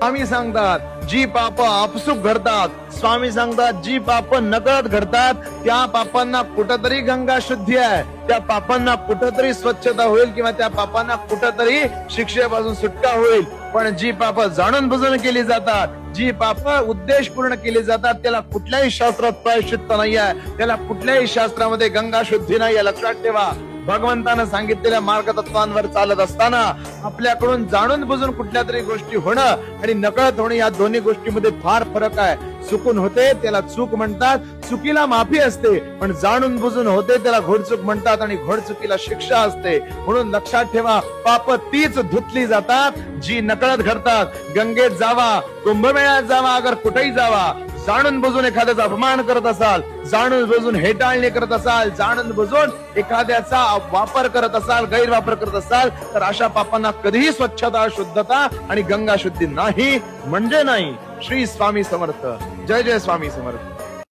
स्वामी सांगतात जी पाप आपसूक घडतात, स्वामी सांगतात जी पाप नकळत घडतात, त्या पापांना कुठंतरी गंगा शुद्धी आहे, त्या पापांना कुठंतरी स्वच्छता होईल किंवा त्या पापांना कुठंतरी शिक्षेपासून सुटका होईल. पण जी पाप जाणून बुजून केली जातात, जी पाप उद्देश पूर्ण केली जातात, त्याला कुठल्याही शास्त्रात प्रायश्चित्त नाही आहे, त्याला कुठल्याही शास्त्रामध्ये गंगा शुद्धी नाही आहे. लक्षात ठेवा, भगवंतानं सांगितलेल्या मार्गतत्वांवर चालत असताना आपल्याकडून जाणून बुजून कुठल्या तरी गोष्टी होणं आणि नकळत होणं या दोन्ही गोष्टीमध्ये फार फरक आहे. चुकून होते त्याला चूक म्हणतात, चुकीला माफी असते, पण जाणून बुजून होते त्याला घोडचूक म्हणतात आणि घोडचुकीला शिक्षा असते. म्हणून लक्षात ठेवा, पाप तीच धुतली जातात जी नकळत घडतात. गंगेत जावा, कुंभमेळ्यात जावा, अगर कुठेही जावा, जाणून बुजून एखाद्याचा अपमान करत असाल, जाणून बुजून हेटाळणी करत असाल, जाणून बुजून एखाद्याचा वापर करत असाल, गैरवापर करत असाल, तर अशा पापांना कधीही स्वच्छता, शुद्धता आणि गंगा शुद्धी नाही म्हणजे नाही. श्री स्वामी समर्थ. जय जय स्वामी समर्थ.